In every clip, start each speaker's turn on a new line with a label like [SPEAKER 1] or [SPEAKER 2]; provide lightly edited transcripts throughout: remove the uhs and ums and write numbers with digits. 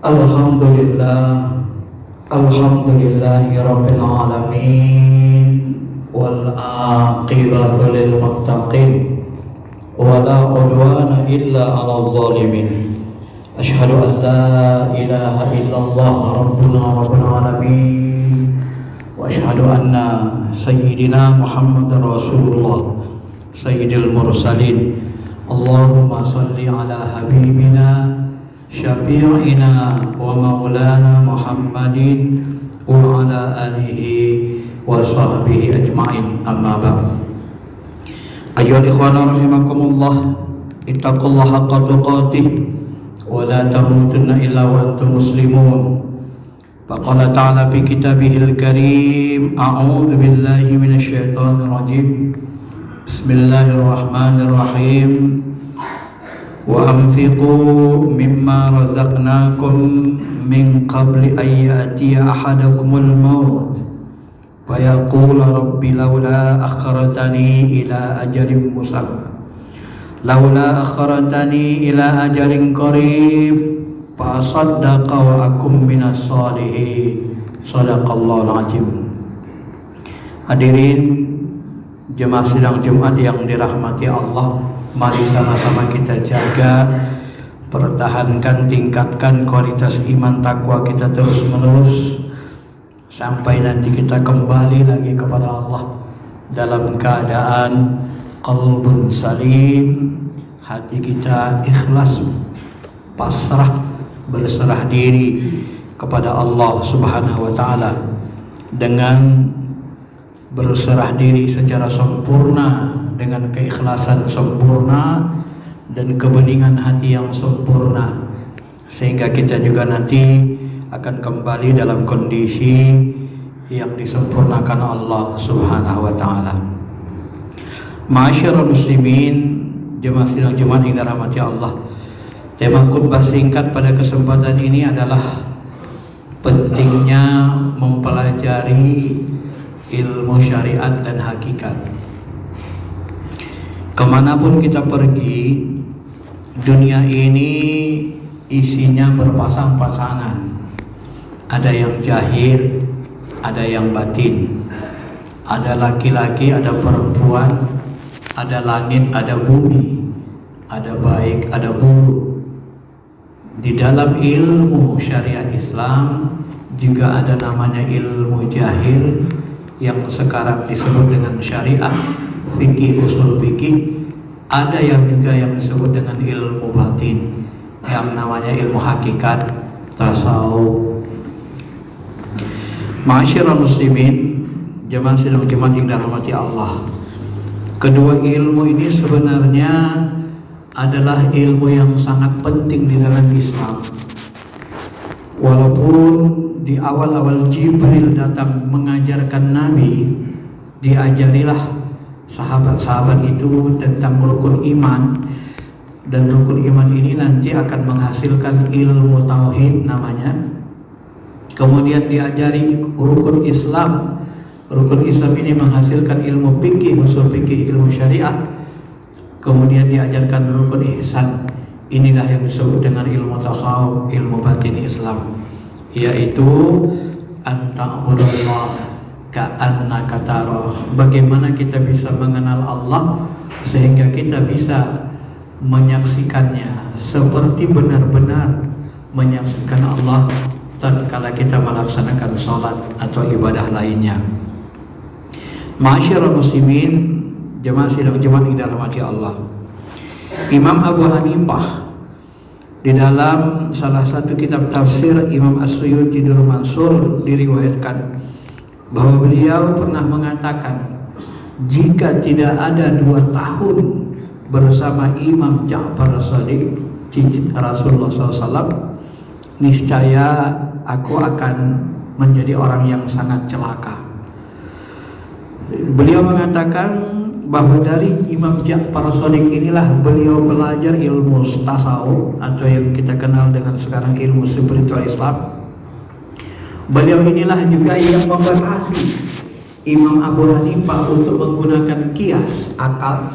[SPEAKER 1] Alhamdulillah, alhamdulillahi rabbil alamin, wal aqibatu lil muttaqin, wala udwana illa 'alal zalimin. Asyhadu an la ilaha illallah rabbul alamin, wa asyhadu anna sayyidina Muhammadar Rasulullah sayyidil mursalin. Allahumma salli ala habibina syafi'ina wa maulana Muhammadin wa ala alihi wa sahbihi ajma'in, amma ba'd. Ayyuhal ikhwana rahimakumullah, ittaqullaha haqqa tuqatih wa la tamutunna illa wa antum muslimun. Faqala ta'ala fi kitabihil karim, a'udzu billahi minasy syaithanir rajim. Bismillahirrahmanirrahim. Wa anfiqu mimma razaqnakum min qabli an ya'tiya ahadakumul maut wa yaqula rabbi laula akhartani ila ajalin qarib fa asaddaqa wa akum minas shalihin. Shadaqallahul azim. Hadirin jemaah sidang Jumat yang dirahmati Allah, mari sama-sama kita jaga, pertahankan, tingkatkan kualitas iman takwa kita terus menerus sampai nanti kita kembali lagi kepada Allah dalam keadaan qalbun salim, hati kita ikhlas, pasrah, berserah diri kepada Allah Subhanahu wa taala. Dengan berserah diri secara sempurna, dengan keikhlasan sempurna dan kebeningan hati yang sempurna, sehingga kita juga nanti akan kembali dalam kondisi yang disempurnakan Allah Subhanahu wa taala. Ma'asyiral muslimin, jemaah sidang Jumat yang dirahmati Allah. Tema khutbah singkat pada kesempatan ini adalah pentingnya mempelajari ilmu syariat dan hakikat. Kemanapun kita pergi, dunia ini isinya berpasang-pasangan. Ada yang zahir, ada yang batin. Ada laki-laki, ada perempuan, ada langit, ada bumi, ada baik, ada buruk. Di dalam ilmu syariat Islam juga ada namanya ilmu zahir yang sekarang disebut dengan syariah, fikih, usul fikih. Ada yang juga yang disebut dengan ilmu batin yang namanya ilmu hakikat, tasawuf. Ma'asyiral muslimin, jemaah sidang Jumat yang dirahmati Allah. Kedua ilmu ini sebenarnya adalah ilmu yang sangat penting di dalam Islam. Walaupun di awal-awal Jibril datang mengajarkan Nabi, diajarilah sahabat-sahabat itu tentang rukun iman, dan rukun iman ini nanti akan menghasilkan ilmu tauhid namanya. Kemudian diajari rukun Islam. Rukun Islam ini menghasilkan ilmu fikih, usul fikih, ilmu syariah. Kemudian diajarkan rukun ihsan. Inilah yang disebut dengan ilmu tasawuf, ilmu batin Islam, yaitu anta'budullah ka'annaka tarah. Bagaimana kita bisa mengenal Allah sehingga kita bisa menyaksikannya seperti benar-benar menyaksikan Allah tatkala kita melaksanakan sholat atau ibadah lainnya. Ma'asyiral muslimin, jemaah sidang Jumat yang dirahmati Allah. Imam Abu Hanifah di dalam salah satu kitab tafsir Imam As-Suyuti Durr Mansur diriwayatkan bahwa beliau pernah mengatakan, jika tidak ada 2 tahun bersama Imam Ja'far Shadiq, cicit Rasulullah SAW, niscaya aku akan menjadi orang yang sangat celaka. Beliau mengatakan bahwa dari Imam Ja'far Shadiq inilah beliau belajar ilmu tasawuf atau yang kita kenal dengan sekarang ilmu spiritual Islam. Beliau inilah juga yang membatasi Imam Abu Hanifah untuk menggunakan kias akal,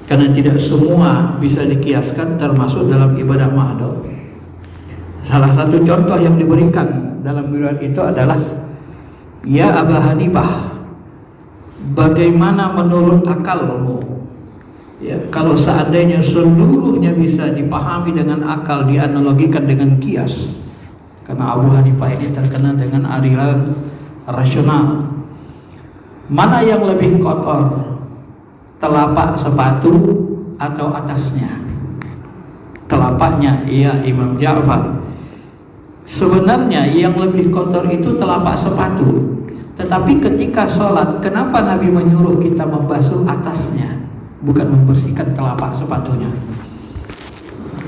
[SPEAKER 1] karena tidak semua bisa dikiaskan termasuk dalam ibadah mahdoh. Salah satu contoh yang diberikan dalam riwayat itu adalah, ya Aba Hanifah, bagaimana menurut akalmu? Ya, kalau seandainya seluruhnya bisa dipahami dengan akal, dianalogikan dengan kias, karena Abu Hanifah ini terkenal dengan aliran rasional, mana yang lebih kotor, telapak sepatu atau atasnya? Telapaknya. Iya Imam Ja'far, sebenarnya yang lebih kotor itu telapak sepatu. Tetapi ketika sholat, kenapa Nabi menyuruh kita membasuh atasnya, bukan membersihkan telapak sepatunya?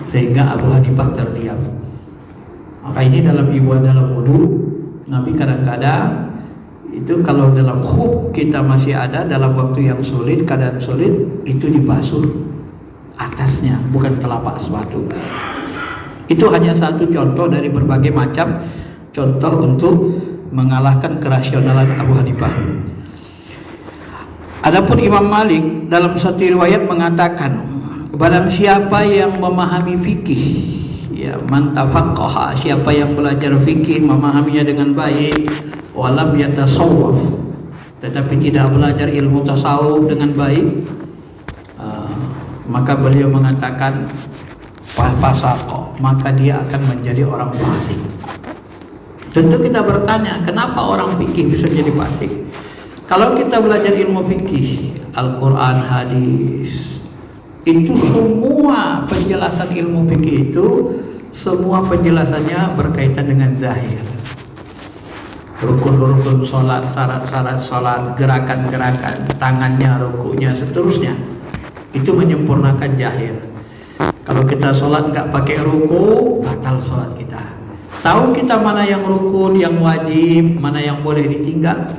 [SPEAKER 1] Sehingga Abu Hanifah terdiam. Maka ini dalam ibadah dalam wudu, Nabi kadang-kadang itu kalau dalam khuf kita masih ada dalam waktu yang sulit, keadaan sulit, itu dibasuh atasnya, bukan telapak sepatu. Itu hanya satu contoh dari berbagai macam contoh untuk mengalahkan kerasionalan Abu Hanifah. Adapun Imam Malik dalam satu riwayat mengatakan, barang siapa yang memahami fikih, ya, man tafaqqaha, siapa yang belajar fikih, memahaminya dengan baik, walam yatasawwaf, tetapi tidak belajar ilmu tasawuf dengan baik, maka beliau mengatakan fasaqah, maka dia akan menjadi orang fasik. Tentu kita bertanya, kenapa orang fikih bisa jadi fasik? Kalau kita belajar ilmu fikih, Al-Quran, hadis, itu semua penjelasan ilmu fikih itu, semua penjelasannya berkaitan dengan zahir. Rukun-rukun sholat, syarat-syarat sholat, gerakan-gerakan, tangannya, rukunya, seterusnya, itu menyempurnakan zahir. Kalau kita sholat nggak pakai ruku, batal sholat kita. Tahu kita mana yang rukun, yang wajib, mana yang boleh ditinggal,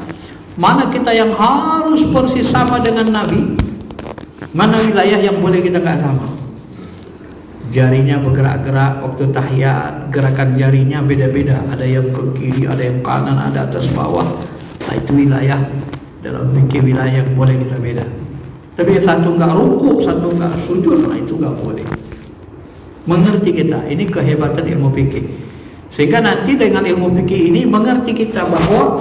[SPEAKER 1] mana kita yang harus persis sama dengan Nabi, mana wilayah yang boleh kita nggak sama. Jarinya bergerak-gerak waktu tahiyat, gerakan jarinya beda-beda, ada yang ke kiri, ada yang kanan, ada atas bawah. Nah, itu wilayah dalam fikih, wilayah yang boleh kita beda. Tapi satu nggak ruku, satu nggak sujud, nah itu nggak boleh. Mengerti kita, ini kehebatan ilmu fikih. Sehingga nanti dengan ilmu fikih ini mengerti kita bahwa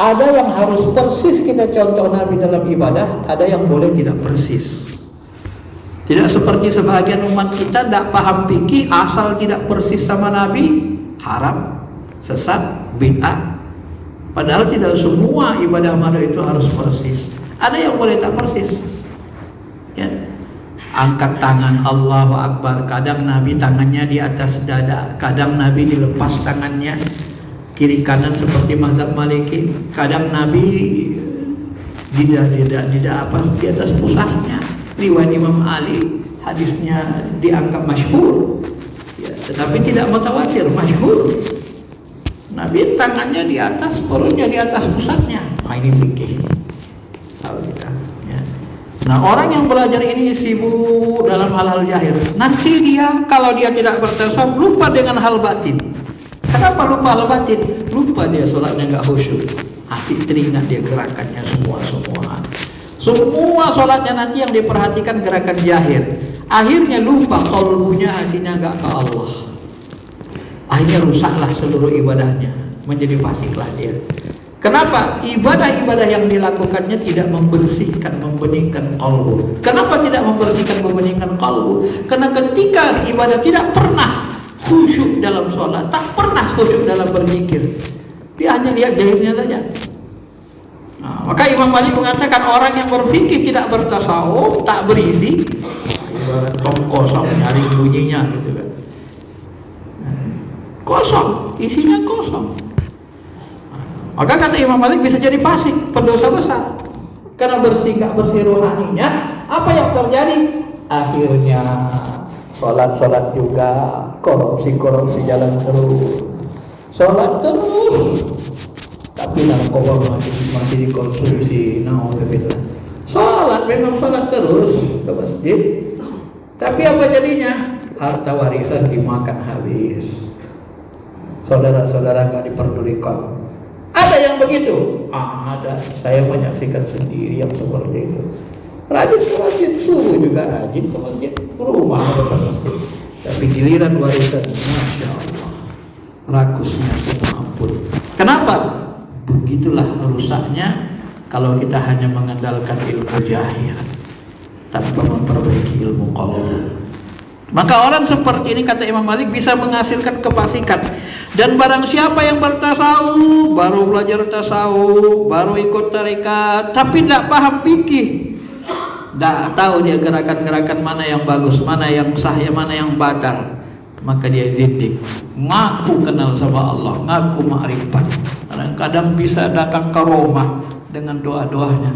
[SPEAKER 1] ada yang harus persis kita contoh Nabi dalam ibadah, ada yang boleh tidak persis. Tidak seperti sebahagian umat kita tidak paham fikih, asal tidak persis sama Nabi, haram, sesat, bid'ah. Padahal tidak semua ibadah madu itu harus persis. Ada yang boleh tak persis. Ya. Angkat tangan Allahu Akbar, kadang Nabi tangannya di atas dada, kadang Nabi dilepas tangannya kiri kanan seperti mazhab Maliki, kadang Nabi di atas pusatnya. Riwayat Imam Ali, hadisnya dianggap masyhur, ya, tetapi tidak mutawatir, masyhur. Nabi tangannya di atas, perutnya di atas pusatnya. Nah, ini fikih. Tahu kita. Ya. Nah, orang yang belajar ini sibuk dalam hal-hal zahir. Nanti dia kalau dia tidak bertasawuf lupa dengan hal batin. Kenapa lupa hal batin? Lupa dia sholatnya nggak khusyuk. Asik teringat dia gerakannya semua. Semua sholatnya nanti yang diperhatikan gerakan zahir. Akhirnya lupa qalbunya, hatinya nggak ke Allah. Akhirnya rusaklah seluruh ibadahnya, menjadi fasiklah dia. Kenapa? Ibadah-ibadah yang dilakukannya tidak membersihkan, membeningkan qalbu. Kenapa tidak membersihkan, membeningkan qalbu? Karena ketika ibadah tidak pernah khusyuk dalam sholat, tak pernah khusyuk dalam berzikir, dia hanya lihat zahirnya saja. Nah, maka Imam Malik mengatakan orang yang berfikih tidak bertasawuf, tak berisi, ibarat tong kosong nyari bunyinya gitu kan. Kosong, isinya kosong. Maka kata Imam Malik bisa jadi fasik, pendosa besar. Karena bersih gak bersih rohaninya, apa yang terjadi? Akhirnya sholat juga, korupsi jalan terus. Sholat terus, tapi narkoba masih dikonsumsi. Nauzubillah. Sholat memang sholat terus ke masjid, tapi apa jadinya? Harta warisan dimakan habis. Saudara-saudara nggak diperdulikan. Ada yang begitu? Ada. Saya menyaksikan sendiri yang seperti itu. Rajin ke masjid, subuh juga rajin ke masjid, rumah ke masjid. Tapi giliran warisan, masya Allah. rakusnya semua ampun. Kenapa? Begitulah rusaknya kalau kita hanya mengandalkan ilmu zahir tanpa memperbaiki ilmu qalb. Maka orang seperti ini, kata Imam Malik, bisa menghasilkan kefasikan. Dan barang siapa yang bertasawuf, baru belajar tasawuf, baru ikut tarekat, tapi tidak paham fikih, tidak tahu dia gerakan-gerakan mana yang bagus, mana yang sah, mana yang batal, maka dia zindik. Ngaku kenal sama Allah, ngaku ma'rifat, kadang-kadang bisa datang ke rumah dengan doa-doanya,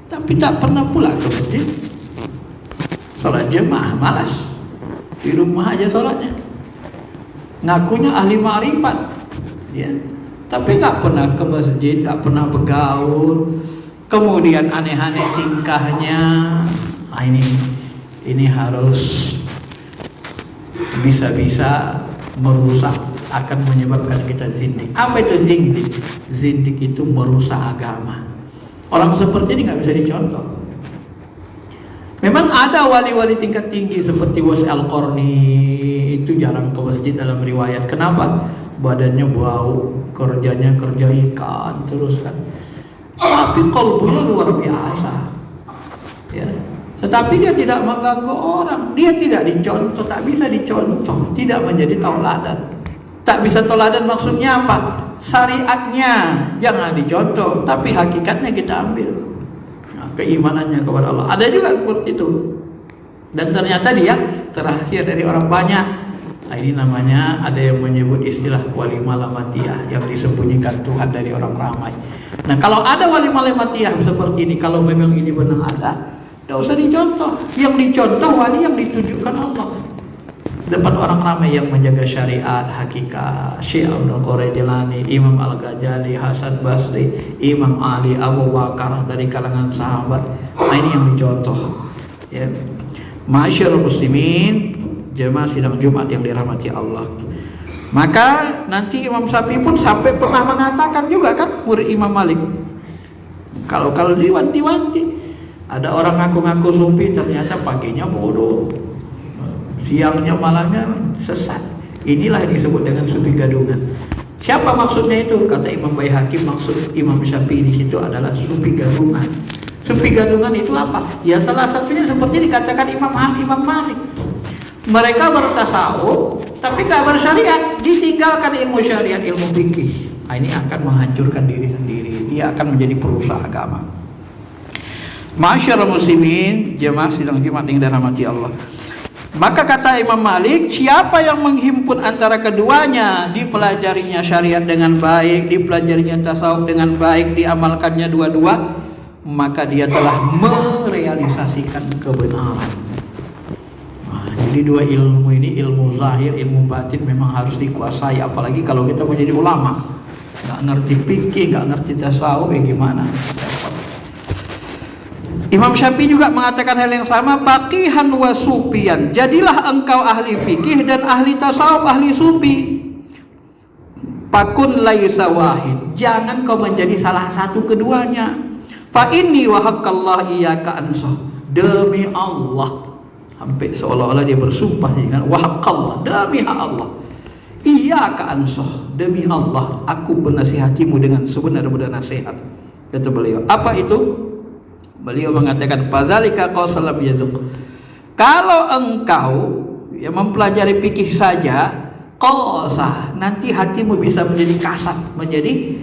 [SPEAKER 1] tapi tak pernah pula ke masjid. Salat jemaah malas, di rumah aja sholatnya. Ngakunya ahli ma'rifat, ya, tapi tak pernah ke masjid, tak pernah bergaul. Kemudian aneh-aneh tingkahnya. Nah, ini harus bisa-bisa merusak, akan menyebabkan kita zindik. Apa itu zindik? Zindik itu merusak agama. Orang seperti ini nggak bisa dicontoh. Memang ada wali-wali tingkat tinggi seperti Was Al-Qarni, itu jarang ke masjid dalam riwayat. Kenapa? Badannya bau, kerjanya kerja ikan terus kan. Tapi qalbunya luar biasa. Ya. Tetapi dia tidak mengganggu orang, dia tidak dicontoh, tak bisa dicontoh, tidak menjadi tauladan. Tak bisa tauladan maksudnya apa? Syariatnya jangan dicontoh, tapi hakikatnya kita ambil. Keimanannya kepada Allah. Ada juga seperti itu. Dan ternyata dia terhasil dari orang banyak. Nah, ini namanya, ada yang menyebut istilah wali malamatiyah, yang disembunyikan Tuhan dari orang ramai. Nah, kalau ada wali malamatiyah seperti ini, kalau memang ini benar ada, tidak usah dicontoh. Yang dicontoh wali yang ditujukan Allah depan orang ramai, yang menjaga syariat, hakikat. Syekh Abdul Qadir Jilani, Imam Al-Ghazali, Hasan Basri, Imam Ali, Abu Bakar, dari kalangan sahabat. Nah, ini yang dicontoh, ya. Masyaallah muslimin, jemaah sidang Jumat yang dirahmati Allah. Maka nanti Imam Syafi'i pun sampai pernah mengatakan juga kan, murid Imam Malik, kalau diwanti-wanti, ada orang ngaku-ngaku sufi, ternyata paginya bodoh, siangnya malamnya sesat. Inilah yang disebut dengan sufi gadungan. Siapa maksudnya itu? Kata Imam Baihaqi, maksud Imam Syafi'i di situ adalah sufi gadungan. Sufi gadungan itu apa? Ya salah satunya seperti dikatakan Imam Malik. Mereka bertasawuf tapi gak bersyariat, ditinggalkan ilmu syariat, ilmu fikih. Nah, ini akan menghancurkan diri sendiri. Dia akan menjadi perusak agama. Masyaallah muslimin, jemaah sidang Jumat yang dirahmati Allah. Maka kata Imam Malik, siapa yang menghimpun antara keduanya, dipelajarinya syariat dengan baik, dipelajarinya tasawuf dengan baik, diamalkannya dua-dua, maka dia telah merealisasikan kebenaran. Nah, jadi dua ilmu ini, ilmu zahir, ilmu batin, memang harus dikuasai. Apalagi kalau kita menjadi ulama, nggak ngerti fikih, nggak ngerti tasawuf, ya gimana? Imam Syafi'i juga mengatakan hal yang sama, faqihan wa sufiyan. Jadilah engkau ahli fikih dan ahli tasawuf, ahli sufi. Fakun laisa wahid. Jangan kau menjadi salah satu keduanya. Fa inni wa haqqallah iyyaka ansah. Demi Allah. Sampai seolah-olah dia bersumpah dengan wa haqqallah, demi hak Allah. Iyyaka ansah. Demi Allah, aku menasihatimu dengan sebenar-benar nasihat. Kata beliau. Apa itu? Beliau mengatakan, fadzalika qasalam yazuk. Kalau engkau yang mempelajari fikih saja, qasah, nanti hatimu bisa menjadi kasar, menjadi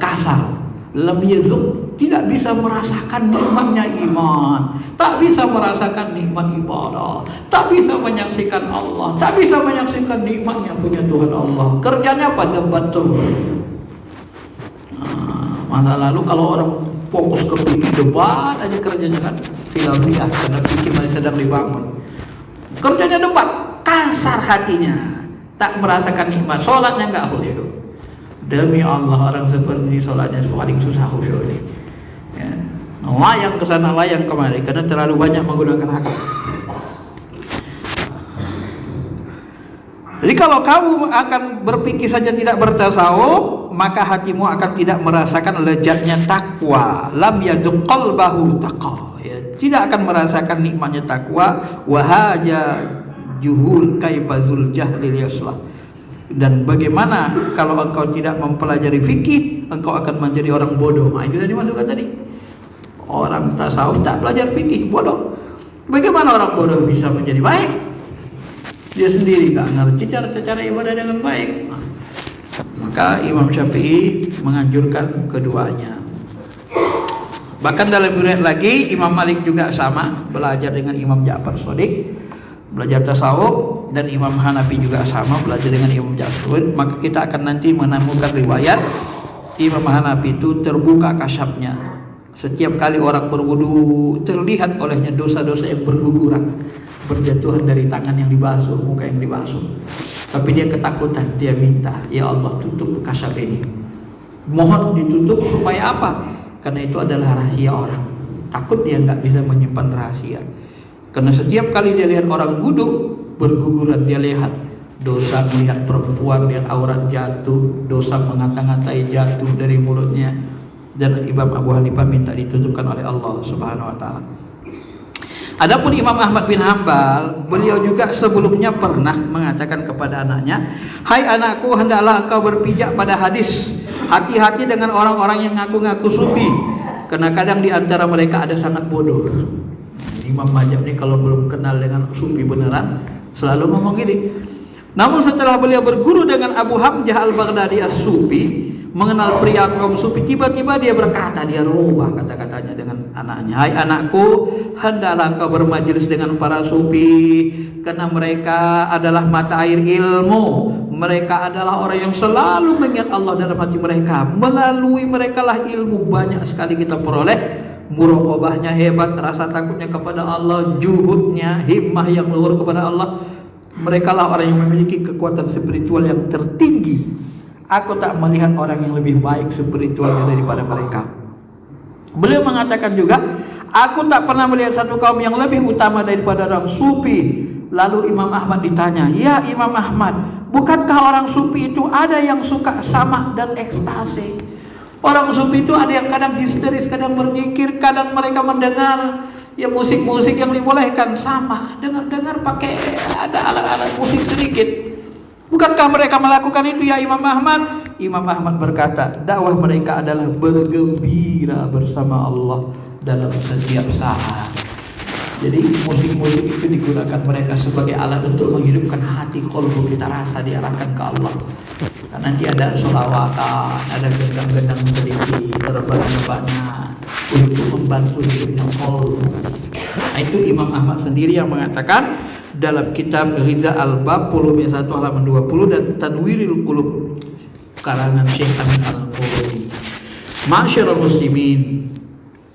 [SPEAKER 1] kasar. Lam yazuk, tidak bisa merasakan nikmatnya iman, tak bisa merasakan nikmat ibadah, tak bisa menyaksikan Allah, tak bisa menyaksikan nikmatnya punya Tuhan Allah. Kerjanya pada debat terus. Masa lalu kalau orang fokus ke fikih, debat aja kerjanya kan, filafiyah, karena fikih masih sedang dibangun. Kerjanya debat, kasar hatinya, tak merasakan nikmat, sholatnya nggak khusyuk. Demi Allah, orang seperti ini sholatnya paling susah khusyuk ini. Ya. Layang ke sana, layang kemari, karena terlalu banyak menggunakan akal. Jadi kalau kamu akan berpikir saja tidak bertasawuf, maka hatimu akan tidak merasakan lezatnya takwa. Lam yadzuq qalbahu taqa. Ya, tidak akan merasakan nikmatnya takwa. Wa haja juhul kaifazul jahlil yaslah. Dan bagaimana kalau engkau tidak mempelajari fikih, engkau akan menjadi orang bodoh. Nah, itu sudah dimasukkan tadi. Orang tasawuf tak belajar fikih, bodoh. Bagaimana orang bodoh bisa menjadi baik? Dia sendiri tak ngerti cara ibadah dengan baik. Maka Imam Syafi'i menganjurkan keduanya. Bahkan dalam riwayat lagi, Imam Malik juga sama, belajar dengan Imam Ja'far Shadiq, belajar tasawuf, dan Imam Hanafi juga sama, belajar dengan Imam Ja'far. Maka kita akan nanti menemukan riwayat Imam Hanafi itu terbuka kasyafnya. Setiap kali orang berwudu terlihat olehnya dosa-dosa yang berguguran, berjatuhan dari tangan yang dibasuh, muka yang dibasuh. Tapi dia ketakutan, dia minta, ya Allah tutup kasyaf ini. Mohon ditutup supaya apa? Karena itu adalah rahasia orang. Takut dia nggak bisa menyimpan rahasia. Karena setiap kali dia lihat orang wudu berguguran, dia lihat dosa melihat perempuan, lihat aurat jatuh, dosa mengata-ngatai jatuh dari mulutnya. Dan Imam Abu Hanifah minta ditutupkan oleh Allah Subhanahu wa taala. Adapun Imam Ahmad bin Hambal, beliau juga sebelumnya pernah mengatakan kepada anaknya, "Hai anakku, hendaklah engkau berpijak pada hadis. Hati-hati dengan orang-orang yang ngaku-ngaku sufi, karena kadang di antara mereka ada sangat bodoh." Imam Majab ini kalau belum kenal dengan sufi beneran selalu ngomong gini. Namun setelah beliau berguru dengan Abu Hamzah Al-Baghdadi As-Sufi, mengenal pria kaum sufi, tiba-tiba dia berkata, dia rubah kata-katanya dengan anaknya, "Hai anakku, hendaklah engkau bermajelis dengan para sufi, karena mereka adalah mata air ilmu. Mereka adalah orang yang selalu mengingat Allah dalam hati mereka. Melalui mereka lah ilmu banyak sekali kita peroleh. Muraqabahnya hebat, rasa takutnya kepada Allah, juhudnya, himmah yang luhur kepada Allah. Mereka lah orang yang memiliki kekuatan spiritual yang tertinggi. Aku tak melihat orang yang lebih baik spiritualnya daripada mereka." Beliau mengatakan juga, "Aku tak pernah melihat satu kaum yang lebih utama daripada orang sufi." Lalu Imam Ahmad ditanya, "Ya Imam Ahmad, bukankah orang sufi itu ada yang suka sama dan ekstasi?" Orang sufi itu ada yang kadang histeris, kadang berzikir, kadang mereka mendengar ya musik-musik yang dibolehkan, sama dengar-dengar pakai ada alat-alat musik sedikit. Bukankah mereka melakukan itu ya Imam Ahmad? Imam Ahmad berkata, dakwah mereka adalah bergembira bersama Allah dalam setiap saat. Jadi musik-musik itu digunakan mereka sebagai alat untuk menghidupkan hati, qalbu kita rasa diarahkan ke Allah. Karena nanti ada sholawatan, ada gendang-gendang sedikit, terbanyak untuk membantu hidupnya qalbu. Nah itu Imam Ahmad sendiri yang mengatakan dalam kitab Riza Al-Bab volume 1 halaman 20 dan Tanwirul Qulub karangan Syekh Amin Al-Qurani. Ma'asyiral muslimin,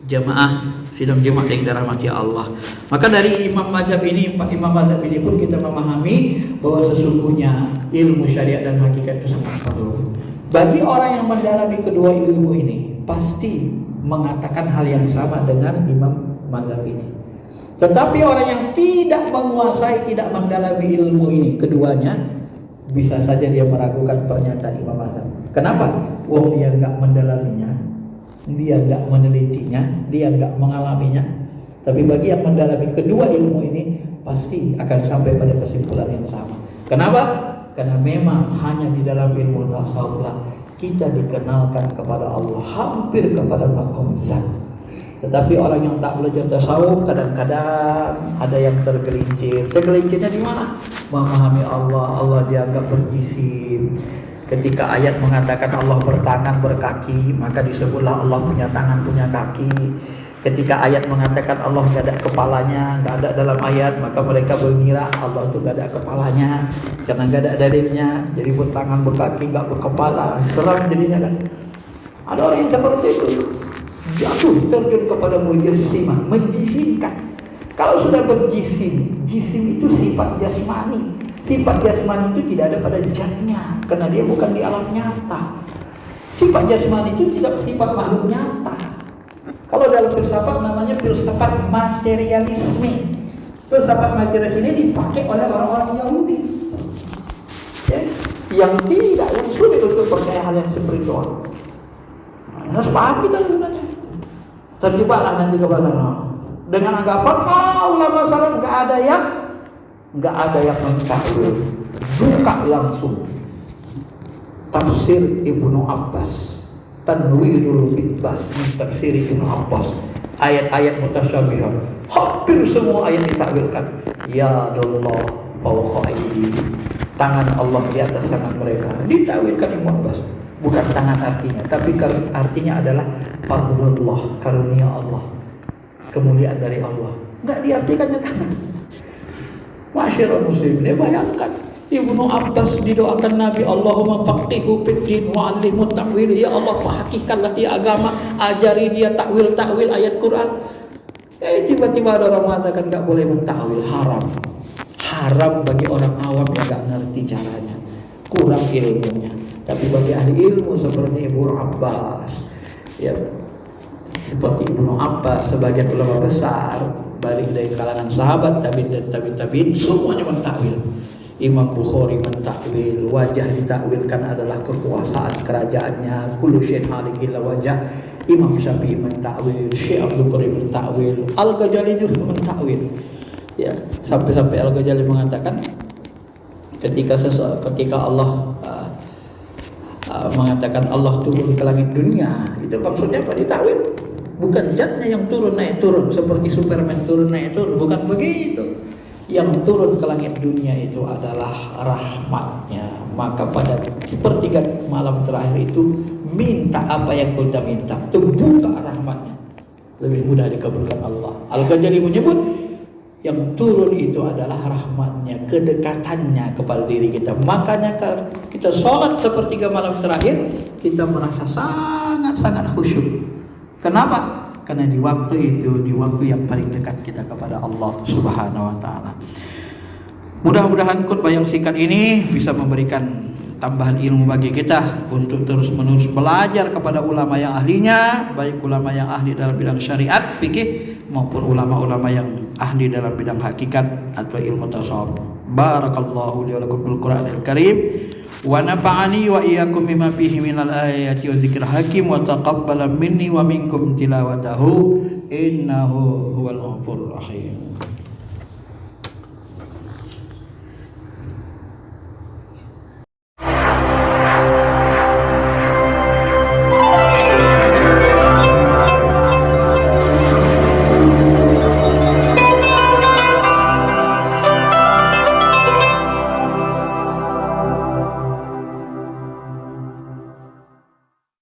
[SPEAKER 1] jamaah sidang Jumat yang dirahmati Allah. Maka dari Imam Mazhab ini, empat Imam Mazhab ini pun kita memahami bahwa sesungguhnya ilmu syariat dan hakikat itu sangat perlu. Bagi orang yang mendalami kedua ilmu ini, pasti mengatakan hal yang sama dengan Imam Mazhab ini. Tetapi orang yang tidak menguasai, tidak mendalami ilmu ini, keduanya, bisa saja dia meragukan pernyataan Imam Mazhab. Kenapa? Wong dia enggak mendalaminya, dia enggak menelitinya, dia enggak mengalaminya. Tapi bagi yang mendalami kedua ilmu ini, pasti akan sampai pada kesimpulan yang sama. Kenapa? Karena memang hanya di dalam ilmu tasawuf kita dikenalkan kepada Allah, hampir kepada maqam zat. Tetapi orang yang tak belajar tasawuf kadang-kadang ada yang tergelincir. Tergelincirnya di mana? Memahami Allah, Allah dianggap berjisim. Ketika ayat mengatakan Allah bertangan, berkaki, maka disebutlah Allah punya tangan, punya kaki. Ketika ayat mengatakan Allah tidak ada kepalanya, tidak ada dalam ayat, maka mereka mengira Allah itu tidak ada kepalanya, karena tidak ada dalilnya. Jadi bertangan, berkaki, tidak berkepala. Seram jadinya kan. Ada orang yang seperti itu, jatuh terjun kepada mujassimah, menjisimkan. Kalau sudah berjisim, jisim itu sifat jasmani. Sifat jasmani itu tidak ada pada zatnya, karena dia bukan di alam nyata. Sifat jasmani itu tidak sifat makhluk nyata. Kalau dalam filsafat namanya filsafat materialisme. Filsafat materialisme ini dipakai oleh orang-orang Yahudi, ya, yang sulit untuk percaya hal yang spiritual. Harus paham kita sebenarnya. Terjebaklah nanti ke sana dengan anggapan ulama salaf nggak ada yang mengetahui. Buka langsung tafsir Ibnu Abbas, Tanwirul Bitbas min tafsir Ibnu Abbas, ayat-ayat mutasyabihah hampir semua ayat ditakwilkan. Ya Allah fawqa aydihim, tangan Allah di atas tangan mereka, ditakwilkan Ibnu Abbas. Bukan tangan artinya, tapi artinya adalah fadlullah, karunia Allah, kemuliaan dari Allah. Enggak diartikannya tangan. Masyarakat muslim, dia bayangkan Ibnu Abbas didoakan Nabi, Allahumma faqihu fid din wa 'allimhu ta'wil. Ya Allah, fahakihkanlah dia agama, ajari dia takwil ayat Quran. Tiba-tiba ada orang mengatakan enggak boleh mentakwil, haram. Haram bagi orang awam yang enggak ngerti caranya, kurang ilmunya. Tapi bagi ahli ilmu seperti Ibnu Abbas, ya, seperti Ibnu Abbas, sebagian ulama besar, balik dari kalangan sahabat, tabi'in, semuanya mentakwil. Imam Bukhari mentakwil, wajah ditakwilkan adalah kekuasaan kerajaannya, kullu syai'in halik illa wajah. Imam Syafi'i mentakwil, Syekh Abdul Qarim mentakwil, Al-Ghazali juga mentakwil. Ya, sampai-sampai Al-Ghazali mengatakan ketika Allah mengatakan Allah turun ke langit dunia, itu maksudnya apa? Ditakwil. Bukan zatnya yang turun naik turun seperti Superman turun naik turun, bukan begitu. Yang turun ke langit dunia itu adalah rahmatnya. Maka pada sepertiga malam terakhir itu minta apa yang kita minta, itu buka rahmatnya, lebih mudah dikabulkan Allah. Al-Ghazali menyebut yang turun itu adalah rahmatnya, kedekatannya kepada diri kita. Makanya kita sholat sepertiga malam terakhir, kita merasa sangat khusyuk. Kenapa? Karena di waktu itu, di waktu yang paling dekat kita kepada Allah Subhanahu wa ta'ala. Mudah-mudahan khutbah yang singkat ini bisa memberikan tambahan ilmu bagi kita untuk terus-menerus belajar kepada ulama yang ahlinya, baik ulama yang ahli dalam bidang syariat, fikih, maupun ulama-ulama yang ahli dalam bidang hakikat atau ilmu tasawuf. Barakallahu li wa lakum bil Qur'anil Karim wa nafa'ani wa iyyakum bima fihi minal ayati wa dzikril hakim wa taqabbala minni wa minkum tilawatahu innahu huwal ghafurur rahim.